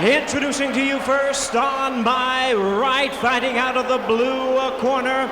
Introducing to you first on my right, fighting out of the blue corner,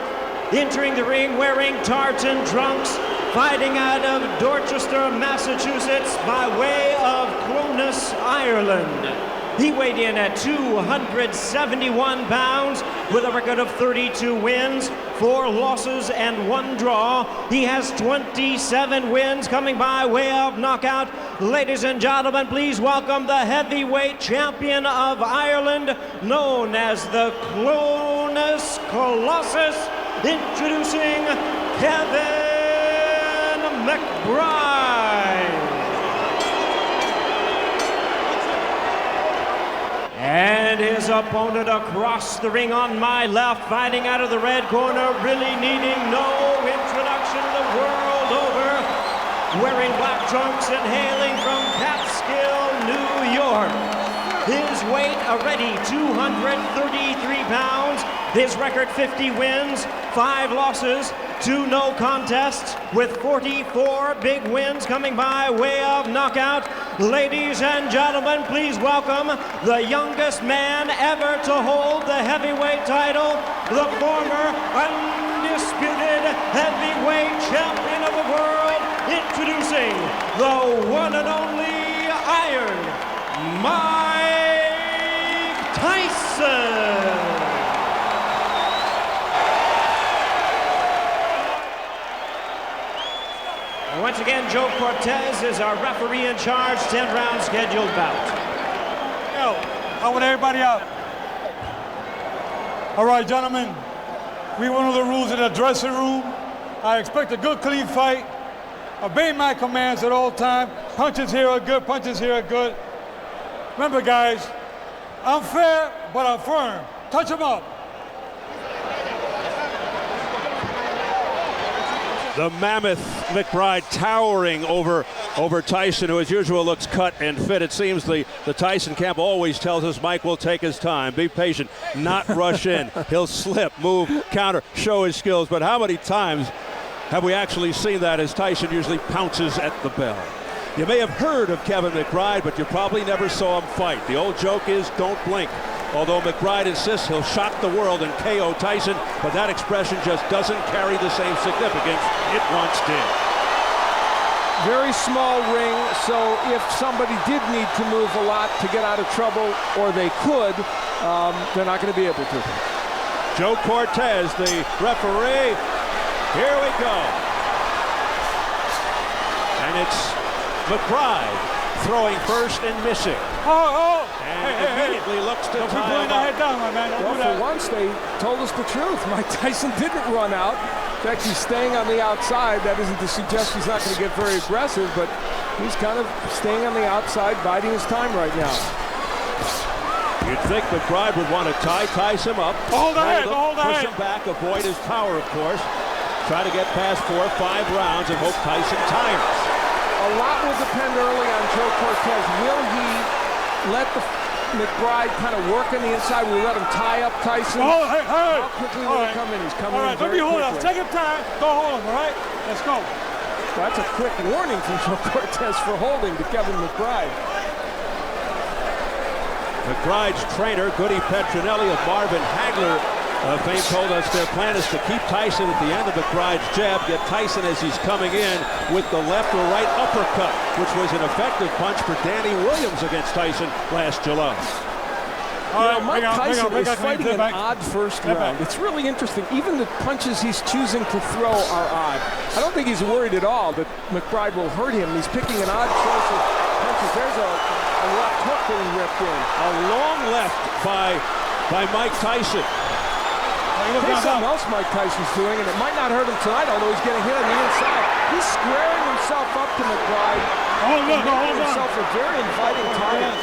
entering the ring wearing tartan trunks, fighting out of Dorchester, Massachusetts by way of Clones, Ireland. He weighed in at 271 pounds with a record of 32 wins, 4 losses, and 1 draw. He has 27 wins coming by way of knockout. Ladies and gentlemen, please welcome the heavyweight champion of Ireland, known as the Clones Colossus, introducing Kevin McBride. And his opponent across the ring on my left, fighting out of the red corner, really needing no introduction the world over, wearing black trunks and hailing from Catskill, New York. His weight already 233 pounds, his record 50 wins, 5 losses, 2 no contests, with 44 big wins coming by way of knockout. Ladies and gentlemen, please welcome the youngest man ever to hold the heavyweight title, the former undisputed heavyweight champion of the world, introducing the one and only Iron Mike Tyson. Once again, Joe Cortez is our referee in charge, 10-round scheduled bout. Yo, I want everybody out. All right, gentlemen, we went over the rules in the dressing room. I expect a good, clean fight. Obey my commands at all times. Punches here are good, punches here are good. Remember, guys, I'm fair, but I'm firm. Touch them up. The mammoth McBride towering over Tyson, who as usual looks cut and fit. It seems the Tyson camp always tells us Mike will take his time, be patient, not rush in. He'll slip, move, counter, show his skills. But how many times have we actually seen that as Tyson usually pounces at the bell? You may have heard of Kevin McBride, but you probably never saw him fight. The old joke is don't blink. Although McBride insists he'll shock the world and KO Tyson, but that expression just doesn't carry the same significance it once did. Very small ring, so if somebody did need to move a lot to get out of trouble, or they could, they're not going to be able to. Joe Cortez, the referee. Here we go. And it's McBride throwing first and missing. And immediately looks to tie him up. Well, for once, they told us the truth. Mike Tyson didn't run out. In fact, he's staying on the outside. That isn't to suggest he's not going to get very aggressive, but he's kind of staying on the outside, biding his time right now. You'd think McBride would want to ties him up, hold push him back, avoid his power, of course. Try to get past 4 or 5 rounds and hope Tyson tires. A lot will depend early on Joe Cortez. Will he let the McBride kind of work on the inside? Will he let him tie up Tyson? How quickly will he come in? He's coming in very quickly. Take your time. Don't hold him, all right? Let's go. That's a quick warning from Joe Cortez for holding to Kevin McBride. McBride's trainer, Goody Petronelli of Marvin Hagler fame, told us their plan is to keep Tyson at the end of McBride's jab, get Tyson as he's coming in with the left or right uppercut, which was an effective punch for Danny Williams against Tyson last July. Mike Tyson is fighting an odd first round. It's really interesting. Even the punches he's choosing to throw are odd. I don't think he's worried at all that McBride will hurt him. He's picking an odd choice of punches. There's a left hook being ripped in. A long left by Mike Tyson. Here's something else Mike Tyson's doing, and it might not hurt him tonight, although he's getting hit on the inside. He's squaring himself up to McBride. Making himself a very inviting target.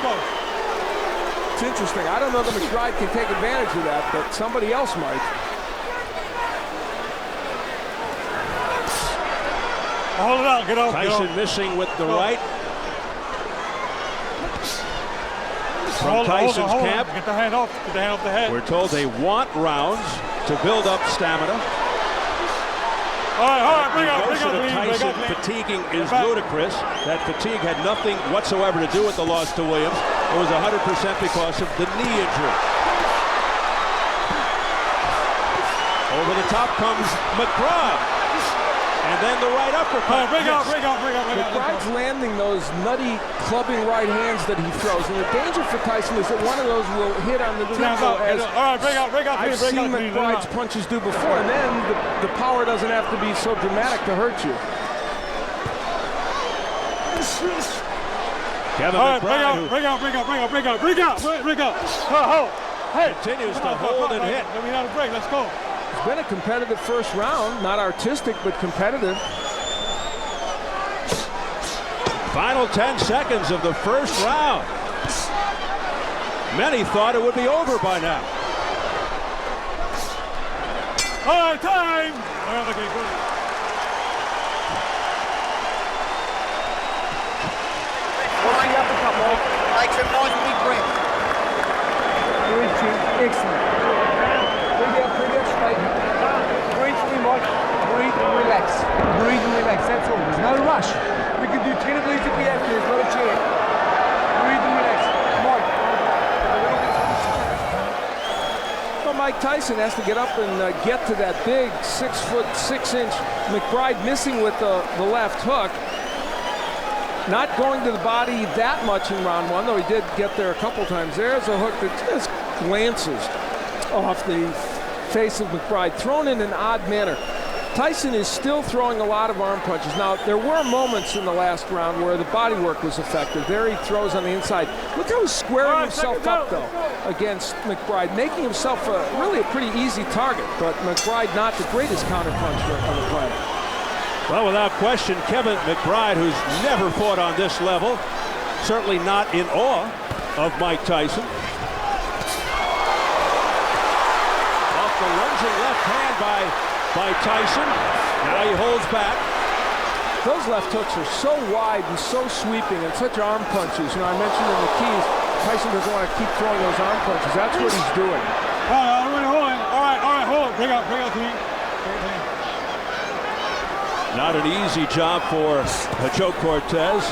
It's interesting. I don't know that McBride can take advantage of that, but somebody else might. Hold it out. Get off. Tyson missing with the right. From Tyson's camp. Get the hand off. Get the hand off the head. We're told they want rounds to build up stamina. All right, bring up, Tyson fatiguing is ludicrous. That fatigue had nothing whatsoever to do with the loss to Williams. it was 100% because of the knee injury. Over the top comes McBride. And then the right uppercut. Bring out. McBride's landing those nutty clubbing right hands that he throws. And the danger for Tyson is that one of those will hit on the tempo. All right, bring out. I've seen McBride's punches do before, and then the power doesn't have to be so dramatic to hurt you. Kevin McBride, bring out. Hey, continues to hold and hit. We got a break. Let's go. It's been a competitive first round, not artistic, but competitive. Final 10 seconds of the first round. Many thought it would be over by now. All right, time. Like some nice big breath. Excellent. Breathe out straight. Breathe through, Mike. Breathe and relax. Breathe and relax, that's all. There's no rush. We can do 10 of these if we have to. There's not a chair. Breathe and relax. Mike. Well, Mike Tyson has to get up and get to that big 6'6" McBride, missing with the left hook. Not going to the body that much in round one, though he did get there a couple times. There's a hook that just glances off the face of McBride, thrown in an odd manner. Tyson is still throwing a lot of arm punches. Now, there were moments in the last round where the body work was effective. There he throws on the inside. Look how he's squaring himself up, though, against McBride, making himself really a pretty easy target, but McBride not the greatest counterpuncher on the planet. Well, without question, Kevin McBride, who's never fought on this level, certainly not in awe of Mike Tyson. Off the lunging left hand by Tyson. Now he holds back. Those left hooks are so wide and so sweeping and such arm punches. You know, I mentioned in the keys, Tyson doesn't want to keep throwing those arm punches. That's what he's doing. All right, hold on. Bring out to me. Not an easy job for Joe Cortez.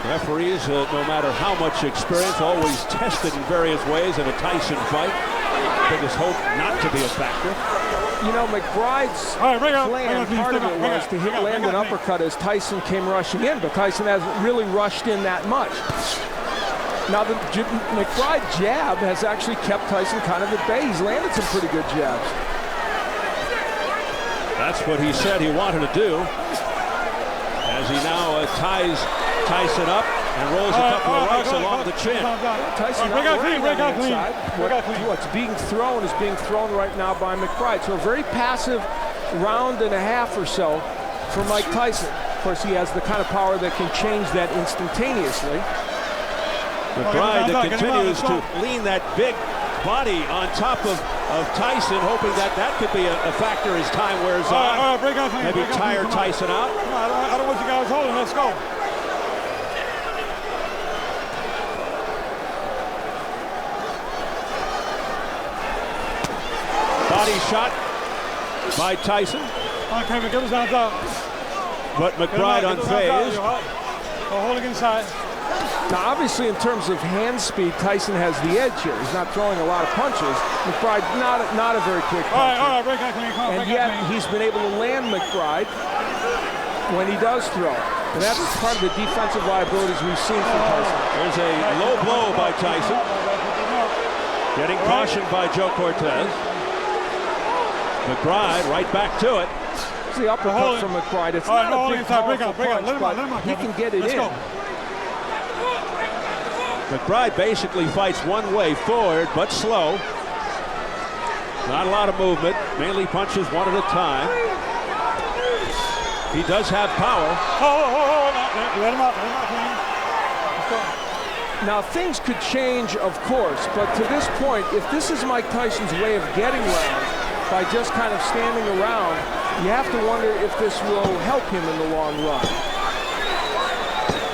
Referees, no matter how much experience, always tested in various ways in a Tyson fight. Biggest hope not to be a factor. You know, McBride's plan, part of it was to land an uppercut as Tyson came rushing in, but Tyson hasn't really rushed in that much. Now, the McBride jab has actually kept Tyson kind of at bay. He's landed some pretty good jabs. That's what he said he wanted to do, as he now ties Tyson up and rolls a couple of rights along the chin. Tyson not working on the inside. What's being thrown is being thrown right now by McBride. So a very passive round and a half or so for Mike Tyson. Of course, he has the kind of power that can change that instantaneously. McBride that continues to lean that big body on top of Tyson, hoping that could be a factor as time wears on. Maybe tire Tyson out. I don't want you guys holding. Let's go. Body shot by Tyson. Okay, give us hands up. But McBride unfazed. Holding inside. Now, obviously, in terms of hand speed, Tyson has the edge here. He's not throwing a lot of punches. McBride, not a very quick puncher. All right, break out clean. And yet, he's been able to land McBride when he does throw. And that's part of the defensive liabilities we've seen from Tyson. There's a low blow by Tyson. Getting cautioned by Joe Cortez. McBride right back to it. It's the uppercut from McBride. It's not a big powerful punch, but he can get it in. McBride basically fights one way forward, but slow. Not a lot of movement, mainly punches one at a time. He does have power. Let him out. Now, things could change, of course, but to this point, if this is Mike Tyson's way of getting rounds by just kind of standing around, you have to wonder if this will help him in the long run.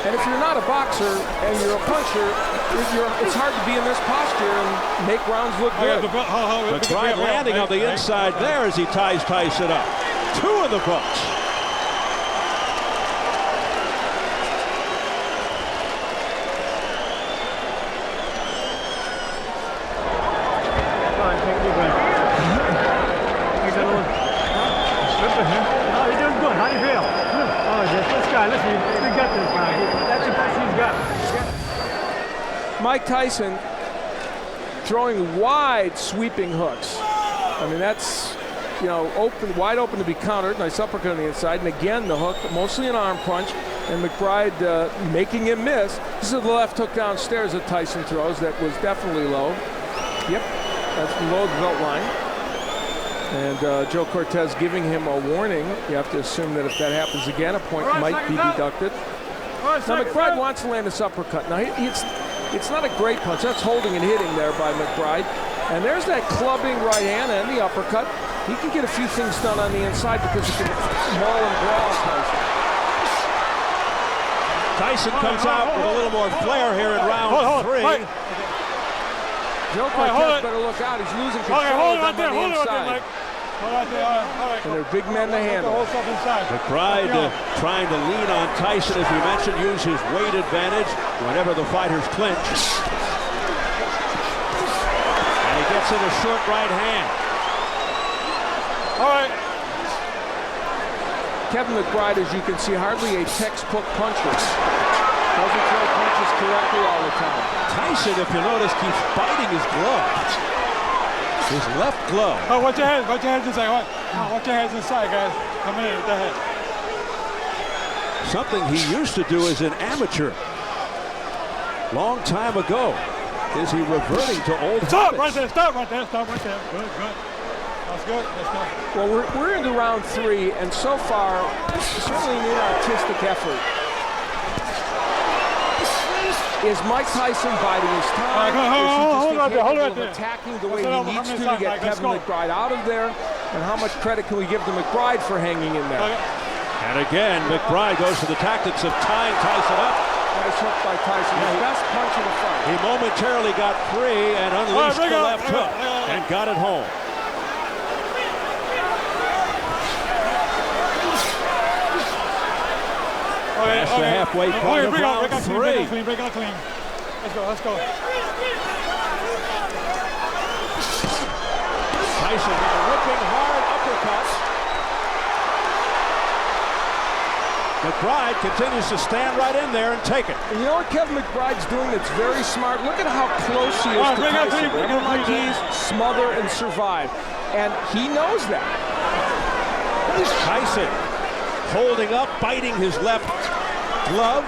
And if you're not a boxer and you're a puncher, it's hard to be in this posture and make rounds look good. McBride landing on the inside there as he ties Tyson up. 2 in the books. Mike Tyson throwing wide sweeping hooks. I mean, that's, you know, wide open to be countered. Nice uppercut on the inside. And again, the hook, mostly an arm punch. And McBride making him miss. This is the left hook downstairs that Tyson throws. That was definitely low. Yep, that's below the belt line. And Joe Cortez giving him a warning. You have to assume that if that happens again, a point might be deducted. Now McBride wants to land this uppercut. Now it's not a great punch. That's holding and hitting there by McBride. And there's that clubbing right hand and the uppercut. He can get a few things done on the inside because he can maul and brawl Tyson. Tyson comes out with a little more flair here in round 3. Joe Cortez better look out. He's losing control of them on the inside. And they're big men to handle. McBride trying to lean on Tyson, as we mentioned, use his weight advantage whenever the fighters clinch. And he gets in a short right hand. All right. Kevin McBride, as you can see, hardly a textbook puncher. Doesn't throw punches correctly all the time. Tyson, if you notice, keeps biting his glove. His left glove. Oh, watch your hands. Watch your hands inside. Watch your hands inside, guys. Come in with the head. Something he used to do as an amateur. Long time ago. Is he reverting to old Stop habits? right there. Stop right there. Stop right there. Good, good. That's good. Let's go. Well, we're into round 3, and so far, certainly an artistic effort. Is Mike Tyson biding his time? Hold right there. Attacking the way he needs to get Kevin McBride out of there? And how much credit can we give to McBride for hanging in there? And again, McBride goes to the tactics of tying Tyson up. Nice hook by Tyson. His best punch of the fight. He momentarily got free and unleashed the left hook and got it home. Past the halfway point of round 3. Break out clean. Let's go, let's go. Tyson with a whipping hard uppercut. McBride continues to stand right in there and take it. And you know what Kevin McBride's doing that's very smart? Look at how close he is to Tyson. Remember, Mikey's smother and survive. And he knows that. Tyson holding up, biting his left glove.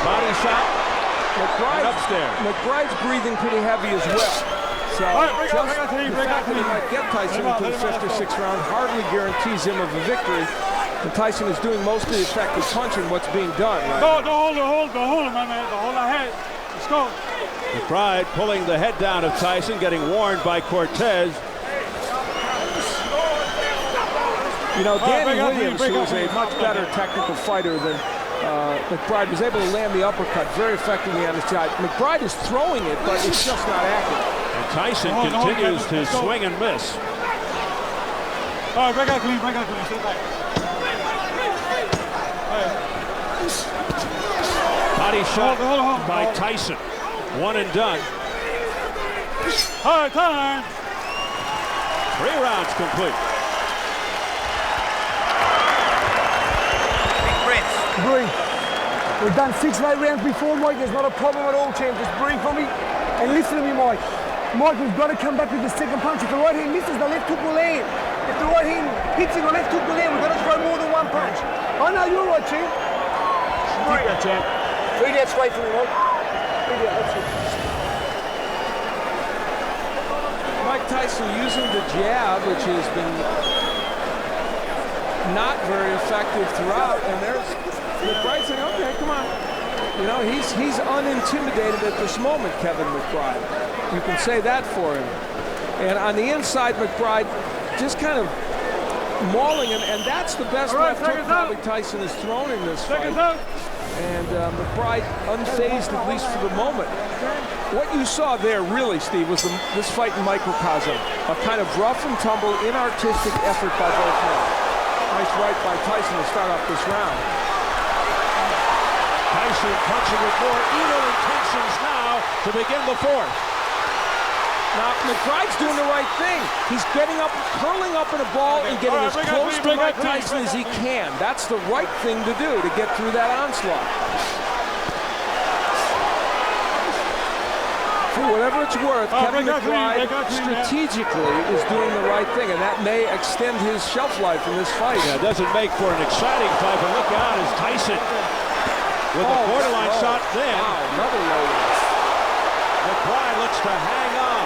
Body shot. McBride's breathing pretty heavy as well. So the fact that he might get Tyson into the 5th or 6th round hardly guarantees him of a victory. And Tyson is doing most of the effective punching what's being done. Right? Don't hold him, my man. Don't hold our head. Let's go. McBride pulling the head down of Tyson, getting warned by Cortez. You know, Danny Williams, who is a much better technical fighter than McBride, was able to land the uppercut very effectively on his side. McBride is throwing it, but it's just not accurate. And Tyson continues to swing and miss. All right, break out clean, Sit back. Body shot by Tyson. One and done. All right, time. 3 rounds complete. Breathe. We've done 6 late rounds before, Mike. There's not a problem at all, champ. Just breathe for me and listen to me, Mike. Mike, we've got to come back with the second punch. If the right hand misses, the left hook will land. If the right hand hits it, the left hook will land. We've got to throw more than one punch. I know you're right, champ. Breathe that, champ. Breathe out straight for me, Mike. Breathe out, that's it. Mike Tyson using the jab, which has been not very effective throughout, and there's McBride saying, okay, come on. You know, he's unintimidated at this moment, Kevin McBride. You can say that for him. And on the inside, McBride just kind of mauling him, and that's the best left hook probably Tyson has thrown in this fight. And McBride unfazed, at least for the moment. What you saw there, really, Steve, was this fight in microcosm. A kind of rough and tumble, inartistic effort by both men. Nice right by Tyson to start off this round. Tyson punching with more evil intentions now to begin the 4th. Now, McBride's doing the right thing. He's getting up, curling up in a ball and getting as close to Mike Tyson as he can. That's the right thing to do to get through that onslaught. for whatever it's worth, Kevin McBride strategically is doing the right thing, and that may extend his shelf life in this fight. Yeah, it doesn't make for an exciting fight, but look out as Tyson with a borderline shot then. Wow, another low one. McBride looks to hang on.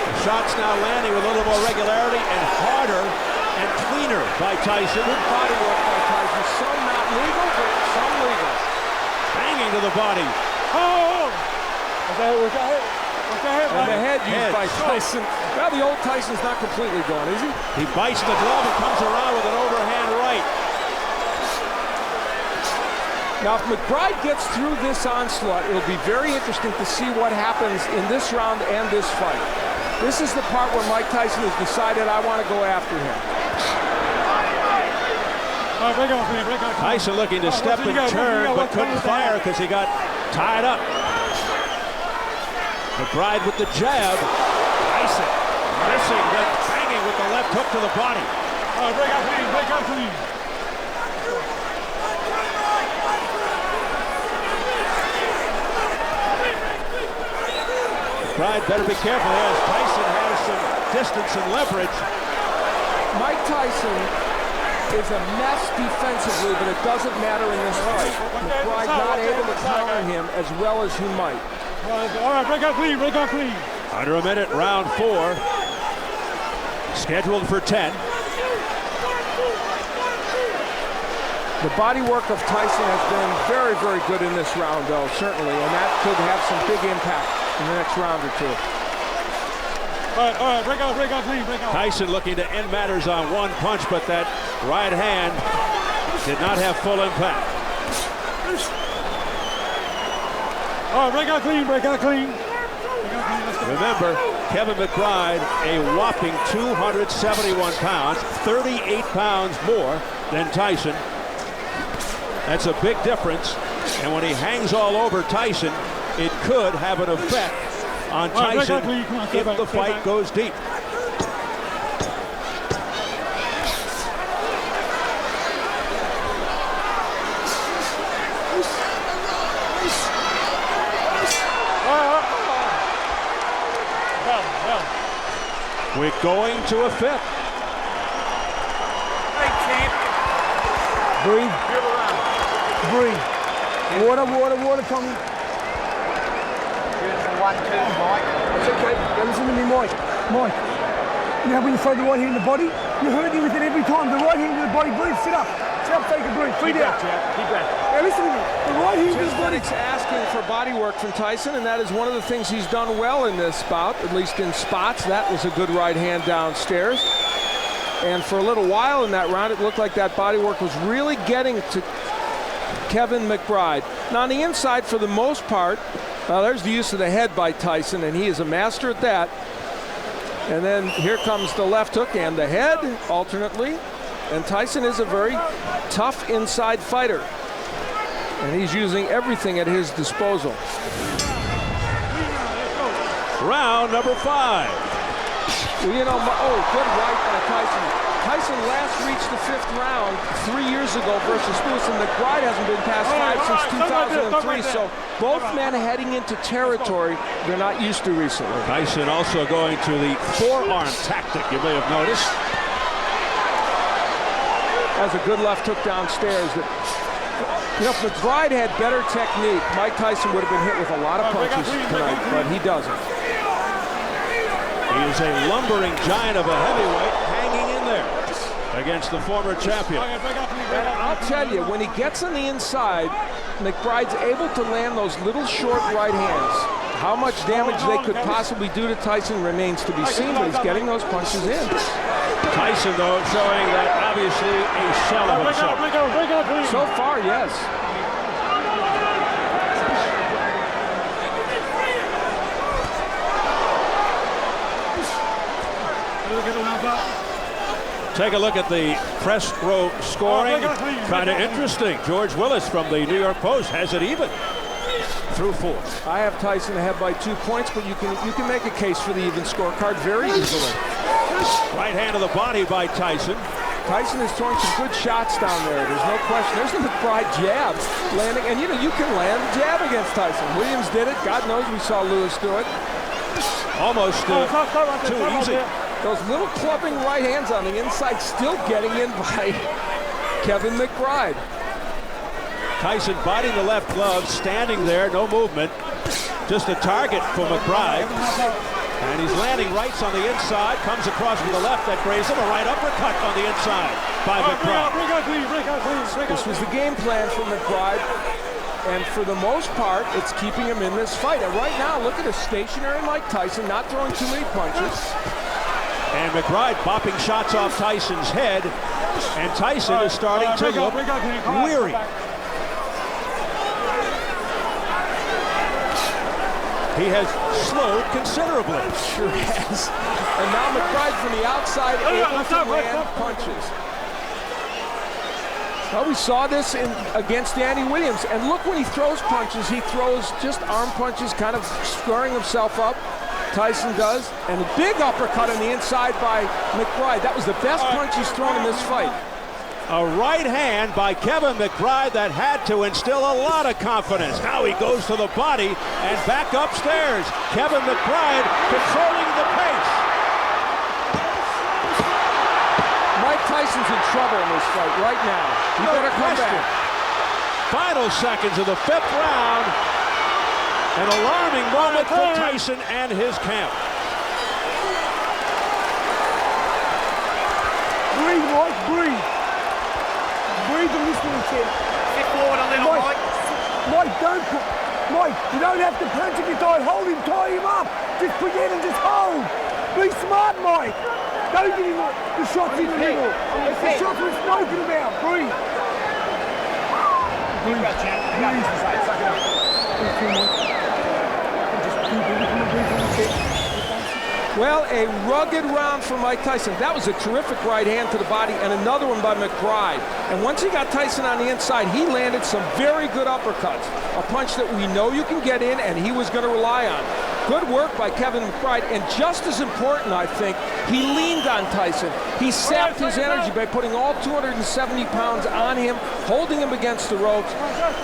The shots now landing with a little more regularity and harder and cleaner by Tyson. Good body work by Tyson. Some not legal, but some legal. Banging to the body. And the head used by Tyson. Well, the old Tyson's not completely gone, is he? He bites the glove and comes around with an overhand right. Now, if McBride gets through this onslaught, it'll be very interesting to see what happens in this round and this fight. This is the part where Mike Tyson has decided, I want to go after him. Tyson looking to step and turn, but couldn't fire because he got tied up. McBride with the jab. Tyson missing, but banging with the left hook to the body. McBride better be careful as Tyson has some distance and leverage. Mike Tyson is a mess defensively, but it doesn't matter in this fight. McBride not able to counter him as well as he might. All right, break out clean. Under a minute, round 4. Scheduled for 10. The body work of Tyson has been very, very good in this round, though, certainly, and that could have some big impact in the next round or two. All right, break out clean. Tyson looking to end matters on one punch, but that right hand did not have full impact. All right, break out clean. Remember, Kevin McBride, a whopping 271 pounds, 38 pounds more than Tyson. That's a big difference, and when he hangs all over Tyson, it could have an effect on Tyson if the fight goes deep. We're going to a 5th. Breathe. Water, Tommy. Beautiful 1-2, Mike. It's okay. Now listen to me, Mike. You know when you throw the right hand in the body? You're hurting with it every time. The right hand in the body. Breathe. Sit up, take a breathe. Breathe out. Deep breath. Now listen to me. The right hand in the body. It's asking for body work from Tyson, and that is one of the things he's done well in this bout, at least in spots. That was a good right hand downstairs. And for a little while in that round, it looked like that body work was really getting to Kevin McBride. Now on the inside, for the most part, there's the use of the head by Tyson, and he is a master at that. And then here comes the left hook and the head alternately. And Tyson is a very tough inside fighter, and he's using everything at his disposal. Round number 5. Well, you know, good right by Tyson. Tyson last reached the 5th round 3 years ago versus Lewis, and McBride hasn't been past 5 since 2003. So both men heading into territory they're not used to recently. Tyson also going to the forearm tactic, you may have noticed. Has a good left hook downstairs. You know, if McBride had better technique, Mike Tyson would have been hit with a lot of punches tonight, but he doesn't. He is a lumbering giant of a heavyweight hanging in there against the former champion. And I'll tell you, when he gets on the inside, McBride's able to land those little short right hands. How much damage they could possibly do to Tyson remains to be seen, but he's getting those punches in. Tyson, though, showing that obviously a shell of himself. So far, yes. Take a look at the press row scoring. Kind of interesting. George Willis from the New York Post has it even through 4. I have Tyson ahead by 2 points, but you can make a case for the even scorecard very easily. Right hand to the body by Tyson. Tyson is throwing some good shots down there. There's no question. There's the McBride jab landing. And, you know, you can land a jab against Tyson. Williams did it. God knows we saw Lewis do it. Almost too easy. Those little clubbing right hands on the inside still getting in by Kevin McBride. Tyson biting the left glove, standing there, no movement. Just a target for McBride. And he's landing rights on the inside, comes across with the left that grazes him, a right uppercut on the inside by McBride. This was the game plan for McBride, and for the most part, it's keeping him in this fight. And right now, look at a stationary Mike Tyson, not throwing too many punches. And McBride bopping shots off Tyson's head, and Tyson is starting to look weary. He has slowed considerably. Sure has. And now McBride from the outside able to land punches. Well, we saw this against Danny Williams. And look, when he throws punches, he throws just arm punches, kind of squaring himself up. Tyson does. And a big uppercut on the inside by McBride. That was the best punch he's thrown in this fight. A right hand by Kevin McBride that had to instill a lot of confidence. Now he goes to the body and back upstairs. Kevin McBride controlling the pace. Mike Tyson's in trouble in this fight right now. He better come back. Final seconds of the 5th round. An alarming moment for Tyson and his camp. Breathe, Mike, breathe. Breathe and listen to him. Sit forward a little, Mike. Mike, don't put... Mike, you don't have to punch if you tie. Hold him, tie him up. Just put in and just hold. Be smart, Mike. Don't give him the shots in the middle. It's the shots we're spoken about. Breathe. Breathe. Breathe. Suck it up. Well, a rugged round for Mike Tyson. That was a terrific right hand to the body and another one by McBride. And once he got Tyson on the inside, he landed some very good uppercuts. A punch that we know you can get in and he was going to rely on. Good work by Kevin McBride. And just as important, I think, he leaned on Tyson. He sapped his energy by putting all 270 pounds on him, holding him against the ropes,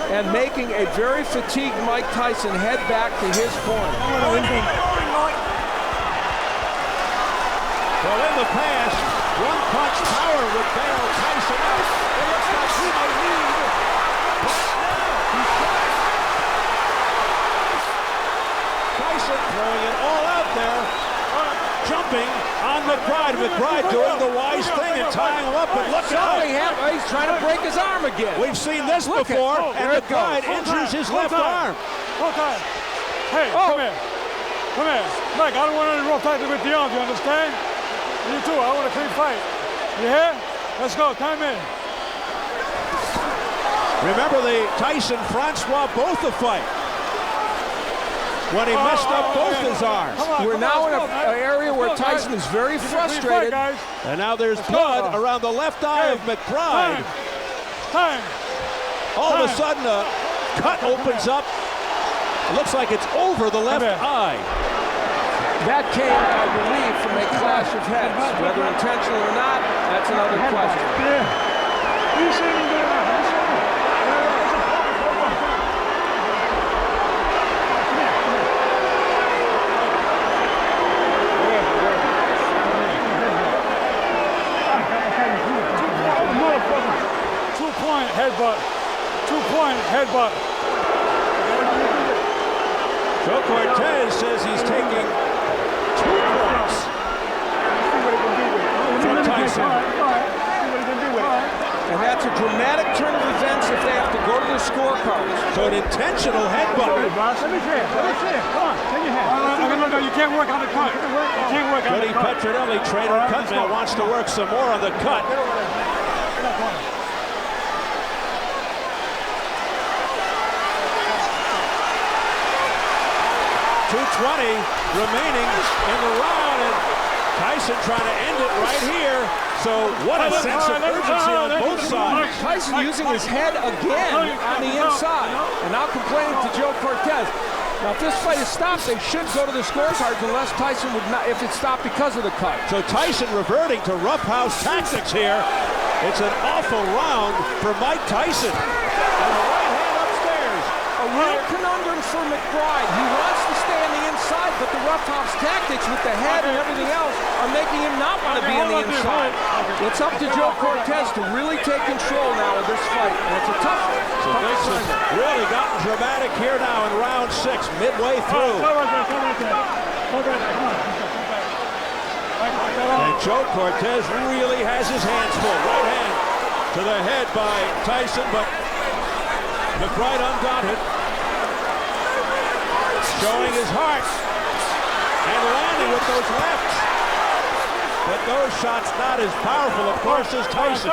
and making a very fatigued Mike Tyson head back to his corner. Well, in the past, one punch power would bail Tyson out. It looks like he may lead. But now he's Tyson throwing it all out there, jumping on McBride. McBride doing the wise thing and tying him up, but look out. He's trying to break his arm again. We've seen this before, and McBride injures his left arm. Hey, come here. Come here. Mike, I don't want any rough fighting with the arms, you understand? You too, I want a clean fight. You hear? Let's go, time in. Remember the Tyson-Francois Botha fight when he messed up both his arms. We're now in an area where Tyson is very frustrated. And now there's blood around the left eye of McBride. All of a sudden, a cut opens up. It looks like it's over the left eye. That came, I believe, from a clash of heads. Whether intentional or not, that's another question. Two-point headbutt. Two-point headbutt. Joe Cortez says he's taking 2 points from Tyson. And that's a dramatic turn of events if they have to go to the scorecards. So an intentional headbutt. Let me see it. Come on, take your hand. No, you can't work on the cut. You can't work on the cut. Petronelli, trainer Cutman, wants to work some more on the cut. 2:20 remaining in the round, and Tyson trying to end it right here. So what a sense of urgency on both sides. Tyson using his head again on the inside, and now complaining to Joe Cortez. Now, if this fight is stopped, they should go to the scorecards unless Tyson would not, if it's stopped because of the cut. So Tyson reverting to roughhouse tactics here. It's an awful round for Mike Tyson. And a right hand upstairs. A real conundrum for McBride. He wants to stay on the inside, but the roughhouse tactics with the head and everything else are making him not want to be on the inside. It's up to Joe Cortez to really take control now of this fight, and it's a tough one. So things have really gotten dramatic here now in round 6, midway through. And Joe Cortez really has his hands full. Right hand to the head by Tyson, but McBride undaunted. Showing his heart. And landing with those lefts. But those shots not as powerful, of course, as Tyson.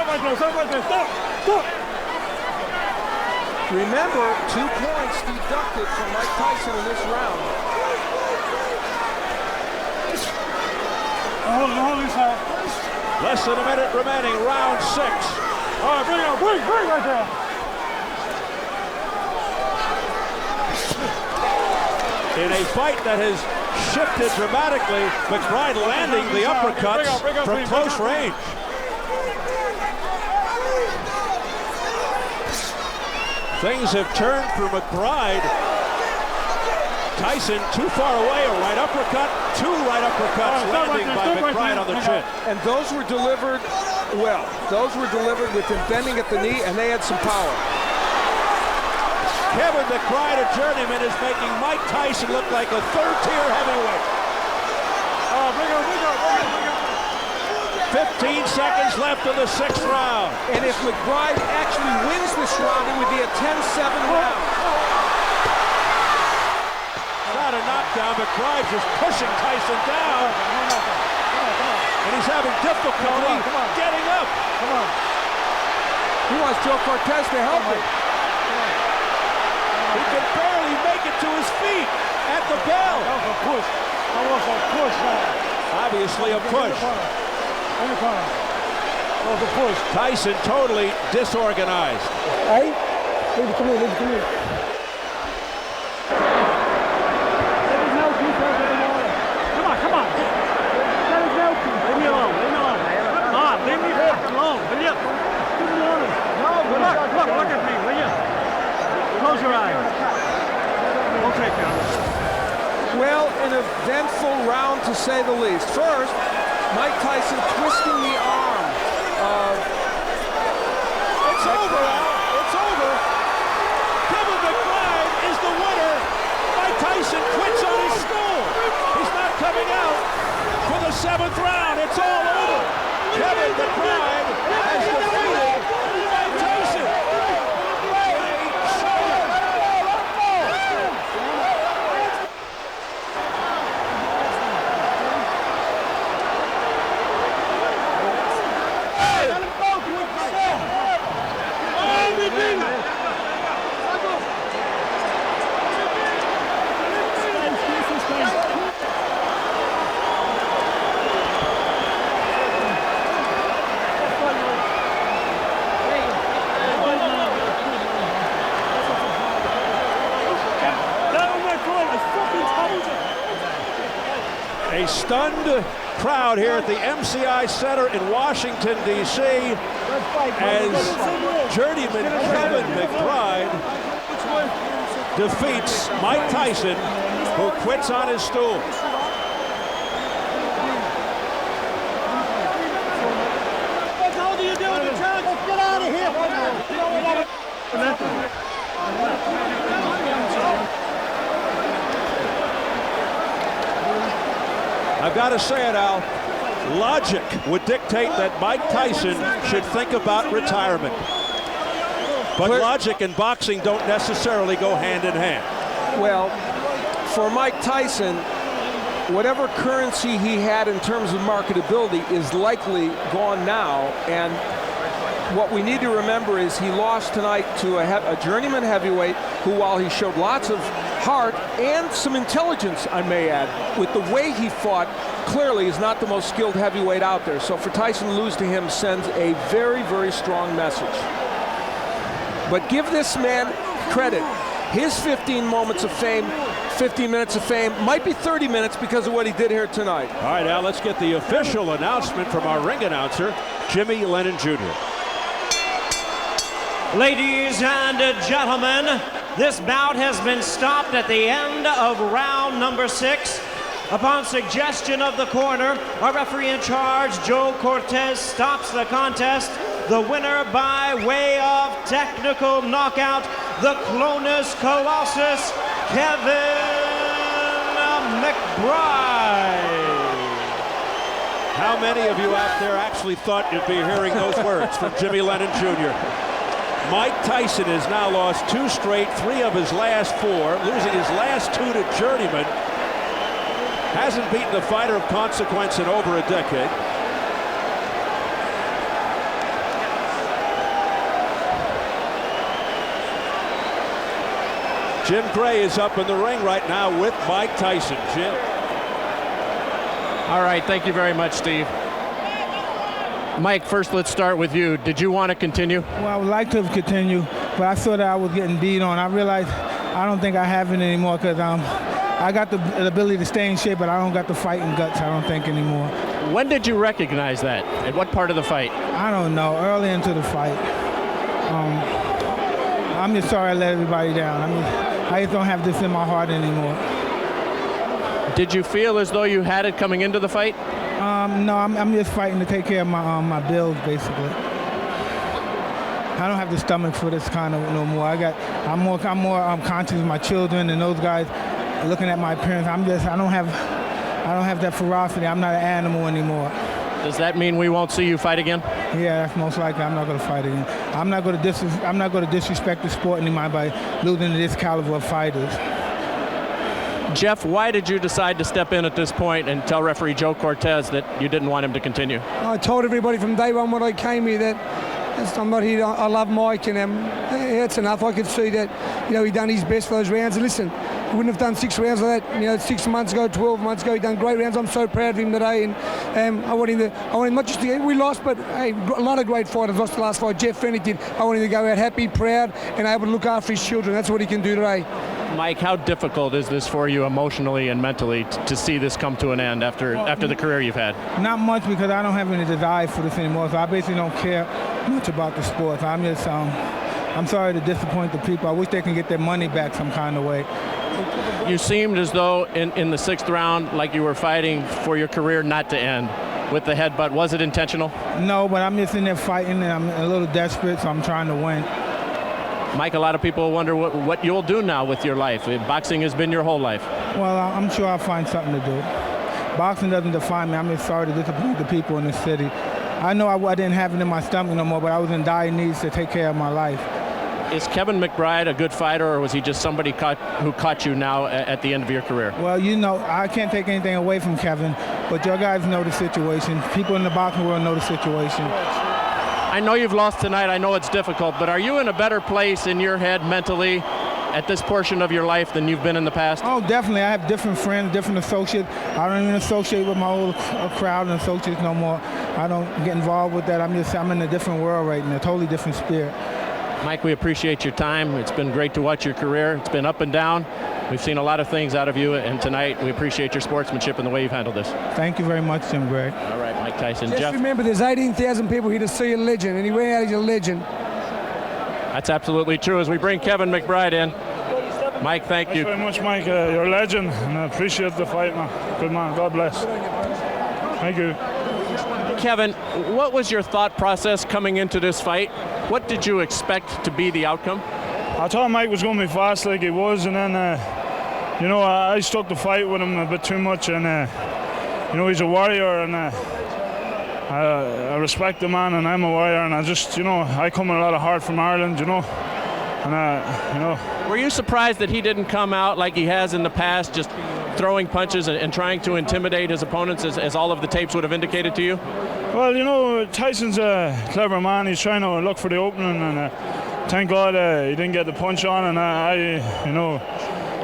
Remember, 2 points deducted from Mike Tyson in this round. Less than a minute remaining, round 6. All right, bring right there. In a fight that has shifted dramatically, McBride landing the uppercuts from close range. Things have turned for McBride. Tyson too far away, a right uppercut, 2 right uppercuts landing by McBride on the chin. And those were delivered well. Those were delivered with him bending at the knee, and they had some power. Kevin McBride, a journeyman, is making Mike Tyson look like a 3rd-tier heavyweight. 15 seconds left in the 6th round. And if McBride actually wins this round, it would be a 10-7 round. Not a knockdown. McBride just pushing Tyson down. And he's having difficulty getting up. He wants Joe Cortez to help him. He can barely make it to his feet at the bell. Obviously a push. Tyson totally disorganized. Hey, come here. Come on. Leave me alone. Come on, leave me alone, will you? Look at me, will you? Close your eyes. We'll take you. Well, an eventful round to say the least. First, Mike Tyson twisting the arm of... It's over, Al. It's over. Kevin McBride is the winner. Mike Tyson quits on his stool. He's not coming out for the 7th round. It's all over. Kevin McBride has defeated Mike Tyson. A stunned crowd here at the MCI Center in Washington, D.C. as journeyman Kevin McBride defeats Mike Tyson, who quits on his stool. What the hell do you do with the challenge? Let's get out of here. I've got to say it, Al. Logic would dictate that Mike Tyson should think about retirement. But logic and boxing don't necessarily go hand in hand. Well, for Mike Tyson, whatever currency he had in terms of marketability is likely gone now. And what we need to remember is he lost tonight to a journeyman heavyweight who, while he showed lots of heart and some intelligence, I may add, with the way he fought, clearly is not the most skilled heavyweight out there. So for Tyson to lose to him sends a very, very strong message. But give this man credit. His 15 moments of fame 15 minutes of fame. Might be 30 minutes because of what he did here tonight. All right, now let's get the official announcement from our ring announcer, Jimmy Lennon Jr. Ladies and gentlemen, this bout has been stopped at the end of round number 6. Upon suggestion of the corner, our referee in charge, Joe Cortez, stops the contest. The winner by way of technical knockout, the Clones Colossus, Kevin McBride. How many of you out there actually thought you'd be hearing those words from Jimmy Lennon Jr.? Mike Tyson has now lost 2 straight, 3 of his last 4, losing his last 2 to Journeyman. Hasn't beaten a fighter of consequence in over a decade. Jim Gray is up in the ring right now with Mike Tyson. Jim. All right, thank you very much, Steve. Mike, first let's start with you. Did you want to continue? Well, I would like to continue, but I saw that I was getting beat on. I realized I don't think I have it anymore because I got the ability to stay in shape, but I don't got the fighting guts, I don't think, anymore. When did you recognize that? At what part of the fight? I don't know, early into the fight. I'm just sorry I let everybody down. I just don't have this in my heart anymore. Did you feel as though you had it coming into the fight? No, I'm just fighting to take care of my bills, basically. I don't have the stomach for this kind of no more. I'm more conscious of my children and those guys looking at my appearance. I don't have that ferocity. I'm not an animal anymore. Does that mean we won't see you fight again? Yeah, that's most likely. I'm not going to fight again. I'm not going to disrespect the sport anymore by losing to this caliber of fighters. Jeff, why did you decide to step in at this point and tell referee Joe Cortez that you didn't want him to continue? I told everybody from day one when I came here that I'm not here. I love Mike, and that's enough. I could see that, he done his best for those rounds. And listen, he wouldn't have done 6 rounds like that, 6 months ago, 12 months ago. He done great rounds. I'm so proud of him today, and I want him not just to. We lost, but hey, a lot of great fighters lost the last fight. Jeff Fennick did. I want him to go out happy, proud, and able to look after his children. That's what he can do today. Mike, how difficult is this for you emotionally and mentally to see this come to an end after the career you've had? Not much, because I don't have any desire for this anymore, so I basically don't care much about the sport. I'm sorry to disappoint the people. I wish they can get their money back some kind of way. You seemed as though in the 6th round like you were fighting for your career not to end with the headbutt. Was it intentional? No, but I'm just in there fighting, and I'm a little desperate, so I'm trying to win. Mike, a lot of people wonder what you'll do now with your life. Boxing has been your whole life. Well, I'm sure I'll find something to do. Boxing doesn't define me. I'm just sorry to disappoint the people in the city. I know I didn't have it in my stomach no more, but I was in dire needs to take care of my life. Is Kevin McBride a good fighter, or was he just somebody who caught you now at the end of your career? Well, I can't take anything away from Kevin, but your guys know the situation. People in the boxing world know the situation. I know you've lost tonight. I know it's difficult, but are you in a better place in your head mentally at this portion of your life than you've been in the past? Oh, definitely. I have different friends, different associates. I don't even associate with my old crowd and associates no more. I don't get involved with that. I'm in a different world right now, a totally different spirit. Mike, we appreciate your time. It's been great to watch your career. It's been up and down. We've seen a lot of things out of you, and tonight we appreciate your sportsmanship and the way you've handled this. Thank you very much, Jim Gray. All right, Mike Tyson. Just Jeff, remember, there's 18,000 people here to see a legend, and he went out as a legend. That's absolutely true. As we bring Kevin McBride in, Mike, thank you. Thanks very much, Mike. You're a legend, and I appreciate the fight, man. Good man. God bless. Thank you. Kevin, what was your thought process coming into this fight? What did you expect to be the outcome? I thought Mike was going to be fast like he was, and then, I stuck the fight with him a bit too much, and, he's a warrior, and I respect the man, and I'm a warrior, and I just, I come with a lot of heart from Ireland, and, Were you surprised that he didn't come out like he has in the past, just throwing punches and trying to intimidate his opponents, as all of the tapes would have indicated to you? Well, Tyson's a clever man. He's trying to look for the opening, and thank God he didn't get the punch on, and I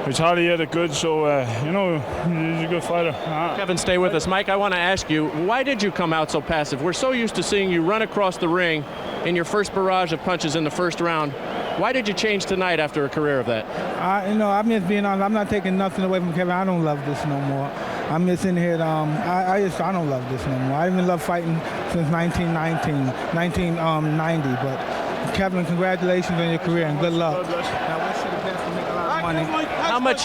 retaliated good, so, he's a good fighter. Kevin, stay with us. Mike, I want to ask you, why did you come out so passive? We're so used to seeing you run across the ring in your first barrage of punches in the first round. Why did you change tonight after a career of that? I miss being on. I'm not taking nothing away from Kevin. I don't love this no more. I'm missing here. I don't love this no more. I even love fighting since 1990. But Kevin, congratulations on your career and good luck. I wish you the best and make a lot of money.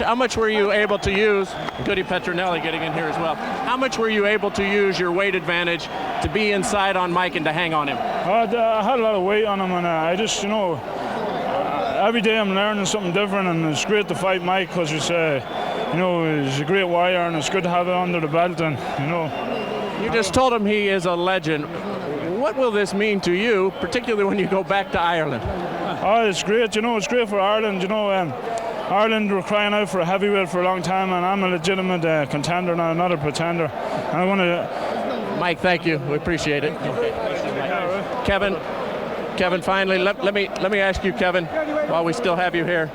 How much were you able to use? Goody Petronelli getting in here as well. How much were you able to use your weight advantage to be inside on Mike and to hang on him? I had a lot of weight on him, and I just, every day I'm learning something different, and it's great to fight Mike because he's a great warrior, and it's good to have it under the belt. And you just told him he is a legend. What will this mean to you, particularly when you go back to Ireland? Oh, it's great. It's great for Ireland. Ireland were crying out for a heavyweight for a long time, and I'm a legitimate contender, not a pretender. And I want to. Mike, thank you. We appreciate it. Kevin, finally, let me ask you, Kevin, while we still have you here.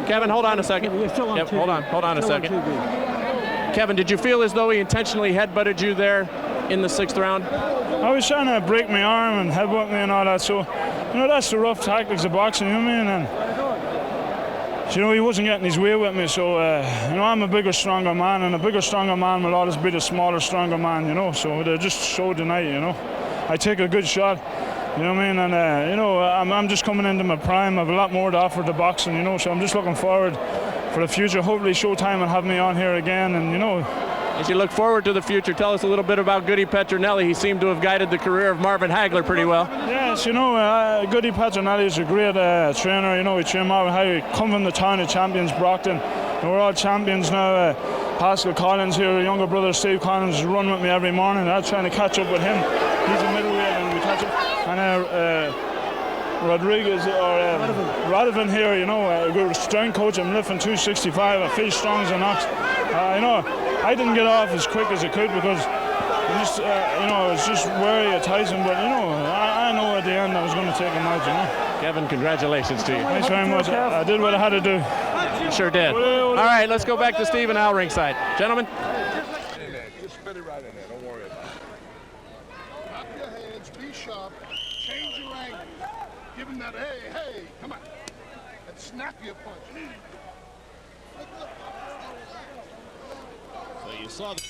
Kevin, hold on a second. Yep, hold on a second. Kevin, did you feel as though he intentionally headbutted you there in the 6th round? I was trying to break my arm and headbutt me and all that, so that's the rough tactics of boxing, you know what I mean? And he wasn't getting his way with me, so I'm a bigger, stronger man, and a bigger, stronger man will always be the smaller, stronger man, so they just showed tonight, I take a good shot, you know what I mean, and I'm just coming into my prime. I have a lot more to offer to boxing, so I'm just looking forward for the future. Hopefully Showtime will have me on here again, and As you look forward to the future, tell us a little bit about Goody Petronelli. He seemed to have guided the career of Marvin Hagler pretty well. Yes, Goody Petronelli is a great trainer. He trained Marvin Hagler. He come from the town of champions, Brockton. And we're all champions now. Pascal Collins here, a younger brother, Steve Collins, is running with me every morning. I'm trying to catch up with him. He's a middleweight, and we catch up. And Rodriguez or Radovan here, a good strength coach. I'm lifting 265. I feel strong as an ox. I didn't get off as quick as I could because I was just wary of Tyson, but I know at the end I was going to take him out. Kevin, congratulations to you. Thanks very much. I did what I had to do. You sure did. All right, let's go back to Steve and Al ringside, gentlemen. Just spit it right in there. Don't worry about it. Drop your hands. Be sharp. Change your angle. Give him that hey, come on. And snap your punch. So you saw the